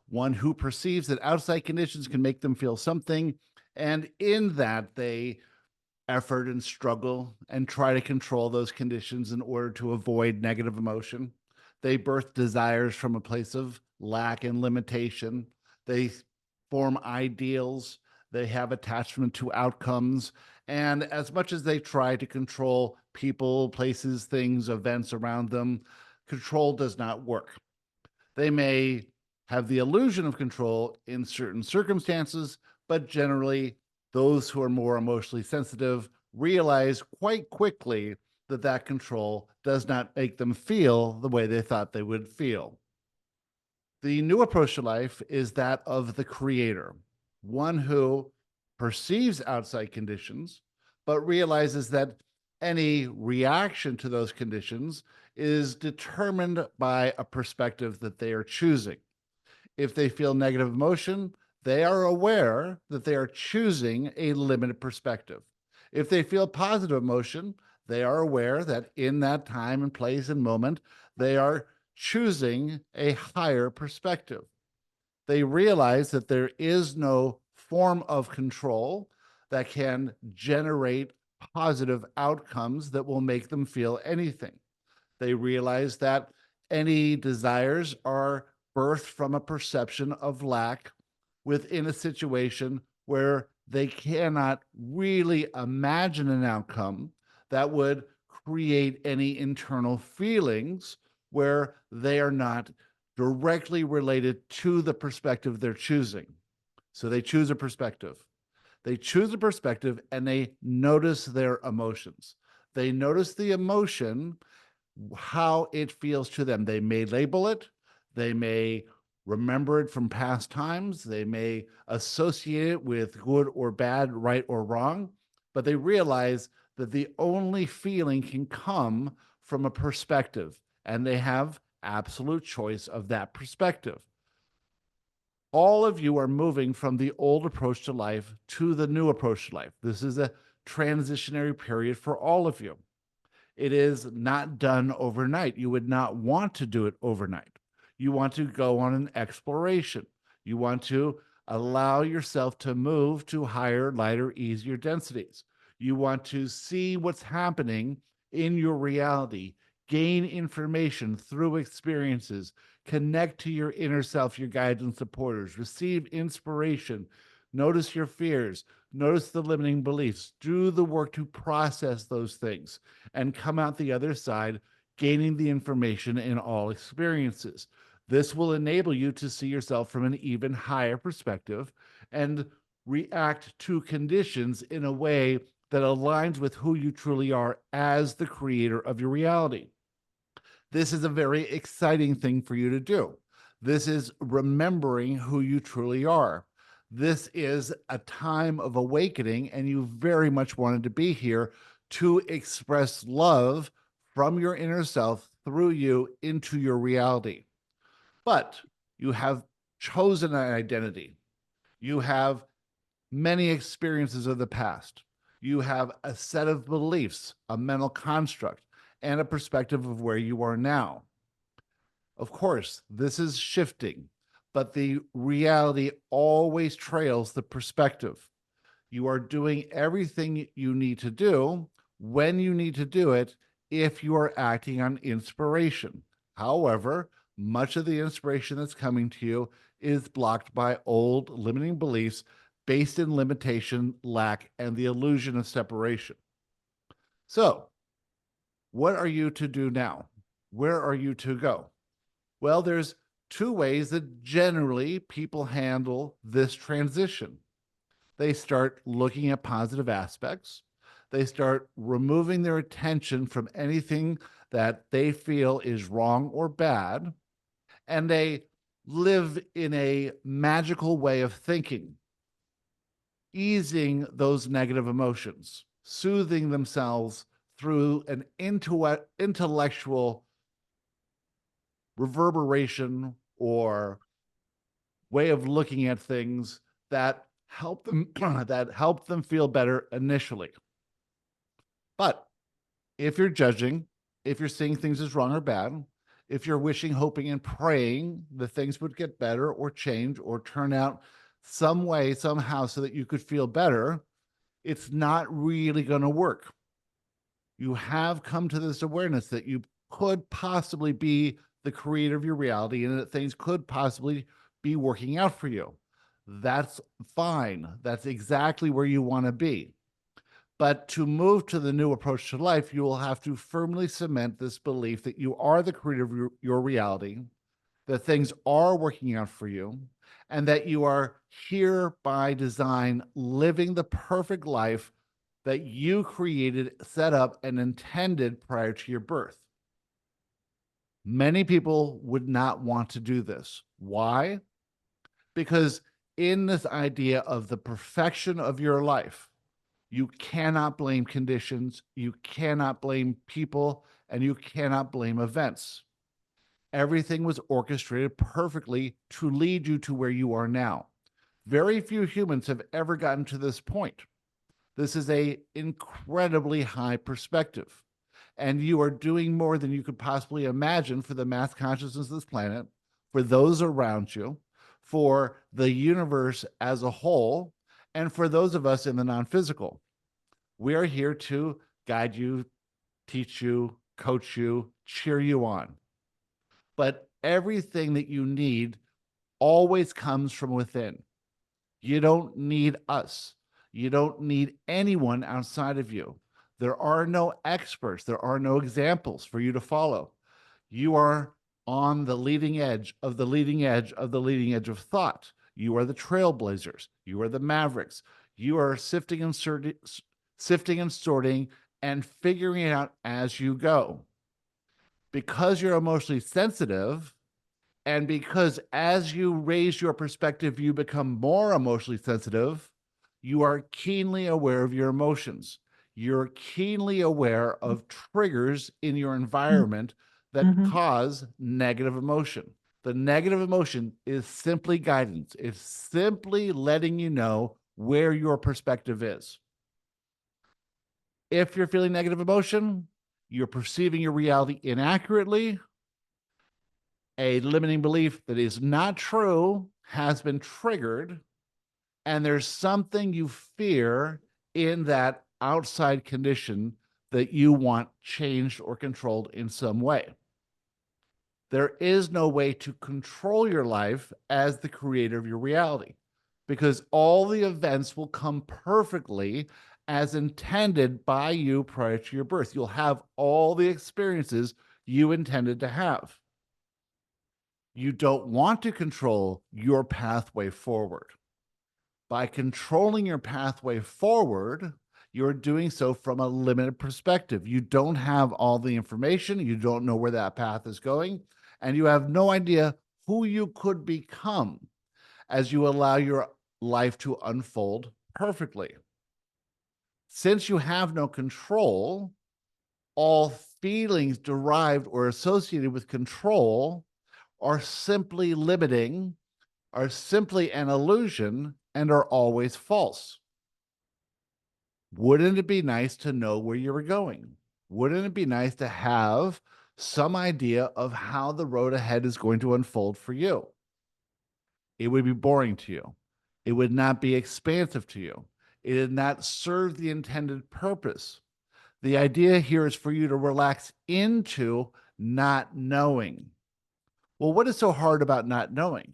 one who perceives that outside conditions can make them feel something, and in that they effort and struggle and try to control those conditions in order to avoid negative emotion. They birth desires from a place of lack and limitation. They form ideals. They have attachment to outcomes. And as much as they try to control people, places, things, events around them, control does not work. They may have the illusion of control in certain circumstances, but generally, those who are more emotionally sensitive realize quite quickly that that control does not make them feel the way they thought they would feel. The new approach to life is that of the creator, one who perceives outside conditions, but realizes that any reaction to those conditions is determined by a perspective that they are choosing. If they feel negative emotion, they are aware that they are choosing a limited perspective. If they feel positive emotion, they are aware that in that time and place and moment, they are choosing a higher perspective. They realize that there is no form of control that can generate positive outcomes that will make them feel anything. They realize that any desires are birthed from a perception of lack within a situation where they cannot really imagine an outcome that would create any internal feelings where they are not directly related to the perspective they're choosing. So they choose a perspective. They choose a perspective and they notice their emotions. They notice the emotion, how it feels to them. They may label it, they may remember it from past times, they may associate it with good or bad, right or wrong, but they realize that the only feeling can come from a perspective, and they have absolute choice of that perspective. All of you are moving from the old approach to life to the new approach to life. This is a transitionary period for all of you. It is not done overnight. You would not want to do it overnight. You want to go on an exploration. You want to allow yourself to move to higher, lighter, easier densities. You want to see what's happening in your reality, gain information through experiences, connect to your inner self, your guides and supporters, receive inspiration, notice your fears, notice the limiting beliefs, do the work to process those things, and come out the other side gaining the information in all experiences. This will enable you to see yourself from an even higher perspective and react to conditions in a way that aligns with who you truly are as the creator of your reality. This is a very exciting thing for you to do. This is remembering who you truly are. This is a time of awakening, and you very much wanted to be here to express love from your inner self through you into your reality. But you have chosen an identity. You have many experiences of the past. You have a set of beliefs, a mental construct, and a perspective of where you are now. Of course, this is shifting, but the reality always trails the perspective. You are doing everything you need to do when you need to do it if you are acting on inspiration. However, much of the inspiration that's coming to you is blocked by old limiting beliefs based in limitation, lack, and the illusion of separation. So, what are you to do now? Where are you to go? Well, there's two ways that generally people handle this transition. They start looking at positive aspects. They start removing their attention from anything that they feel is wrong or bad, and they live in a magical way of thinking, easing those negative emotions, soothing themselves through an intellectual reverberation or way of looking at things that help them that help them feel better initially. But if you're judging, if you're seeing things as wrong or bad, if you're wishing, hoping, and praying that things would get better or change or turn out some way, somehow, so that you could feel better, it's not really going to work. You have come to this awareness that you could possibly be the creator of your reality and that things could possibly be working out for you. That's fine. That's exactly where you want to be. But to move to the new approach to life, you will have to firmly cement this belief that you are the creator of your reality, that things are working out for you, and that you are here by design, living the perfect life that you created, set up, and intended prior to your birth. Many people would not want to do this. Why? Because in this idea of the perfection of your life, you cannot blame conditions, you cannot blame people, and you cannot blame events. Everything was orchestrated perfectly to lead you to where you are now. Very few humans have ever gotten to this point. This is an incredibly high perspective. And you are doing more than you could possibly imagine for the mass consciousness of this planet, for those around you, for the universe as a whole, and for those of us in the non-physical. We are here to guide you, teach you, coach you, cheer you on. But everything that you need always comes from within. You don't need us. You don't need anyone outside of you. There are no experts. There are no examples for you to follow. You are on the leading edge of the leading edge of the leading edge of thought. You are the trailblazers. You are the mavericks. You are sifting and sorting and figuring it out as you go. Because you're emotionally sensitive, and because as you raise your perspective, you become more emotionally sensitive, you are keenly aware of your emotions. You're keenly aware of triggers in your environment that cause negative emotion. The negative emotion is simply guidance. It's simply letting you know where your perspective is. If you're feeling negative emotion, you're perceiving your reality inaccurately. A limiting belief that is not true has been triggered, and there's something you fear in that outside condition that you want changed or controlled in some way. There is no way to control your life as the creator of your reality, because all the events will come perfectly as intended by you prior to your birth. You'll have all the experiences you intended to have. You don't want to control your pathway forward. By controlling your pathway forward, you're doing so from a limited perspective. You don't have all the information. You don't know where that path is going, and you have no idea who you could become as you allow your life to unfold perfectly. Since you have no control, all feelings derived or associated with control are simply limiting, are simply an illusion, and are always false. Wouldn't it be nice to know where you were going? Wouldn't it be nice to have some idea of how the road ahead is going to unfold for you? It would be boring to you. It would not be expansive to you. It did not serve the intended purpose. The idea here is for you to relax into not knowing. Well, what is so hard about not knowing?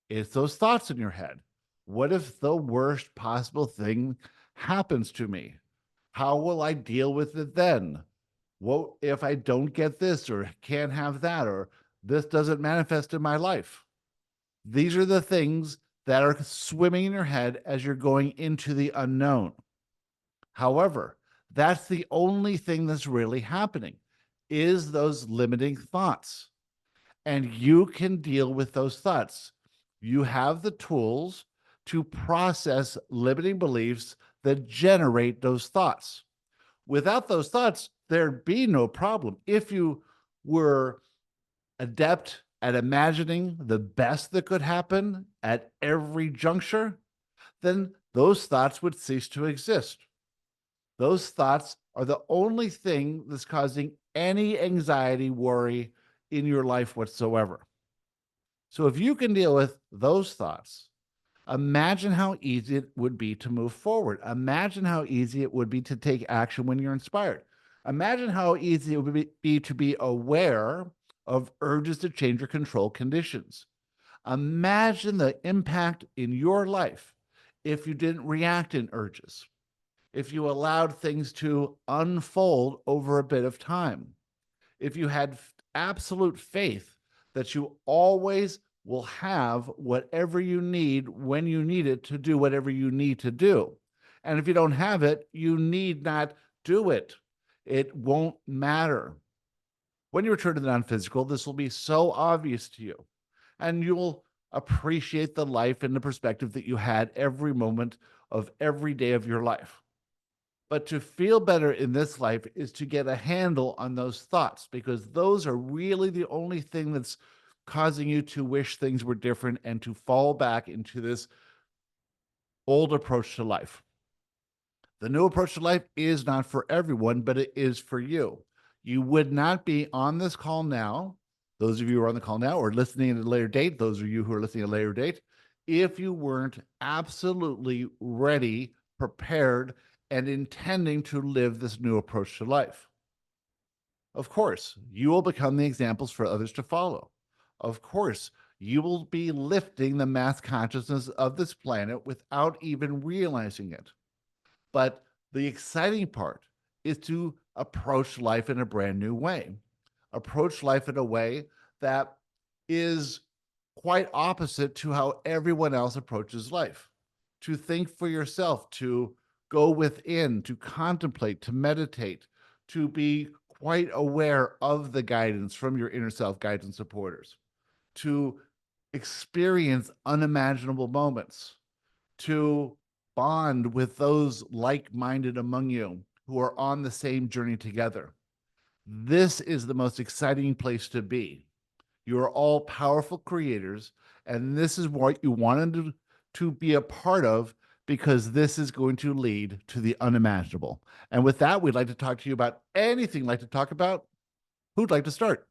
It's those thoughts in your head. What if the worst possible thing happens to me? How will I deal with it then? What if I don't get this or can't have that or this doesn't manifest in my life? These are the things that are swimming in your head as you're going into the unknown. However, that's the only thing that's really happening is those limiting thoughts. And you can deal with those thoughts. You have the tools to process limiting beliefs that generate those thoughts. Without those thoughts, there'd be no problem. If you were adept at imagining the best that could happen at every juncture, then those thoughts would cease to exist. Those thoughts are the only thing that's causing any anxiety, worry, in your life whatsoever. So if you can deal with those thoughts, imagine how easy it would be to move forward. Imagine how easy it would be to take action when you're inspired. Imagine how easy it would be to be aware of urges to change or control conditions. Imagine the impact in your life if you didn't react in urges, if you allowed things to unfold over a bit of time, if you had absolute faith that you always will have whatever you need when you need it to do whatever you need to do. And if you don't have it, you need not do it. It won't matter. When you return to the non-physical, this will be so obvious to you, and you'll appreciate the life and the perspective that you had every moment of every day of your life. But to feel better in this life is to get a handle on those thoughts, because those are really the only thing that's causing you to wish things were different and to fall back into this old approach to life. The new approach to life is not for everyone, but it is for you. You would not be on this call now, those of you who are on the call now or listening at a later date, those of you who are listening at a later date, if you weren't absolutely ready, prepared, and intending to live this new approach to life. Of course, you will become the examples for others to follow. Of course, you will be lifting the mass consciousness of this planet without even realizing it. But the exciting part is to approach life in a brand new way. Approach life in a way that is quite opposite to how everyone else approaches life. To think for yourself, to go within, to contemplate, to meditate, to be quite aware of the guidance from your inner self guides supporters, to experience unimaginable moments, to bond with those like-minded among you who are on the same journey together. This is the most exciting place to be. You are all powerful creators, and this is what you wanted to be a part of, because this is going to lead to the unimaginable. And with that, we'd like to talk to you about anything you'd like to talk about. Who'd like to start?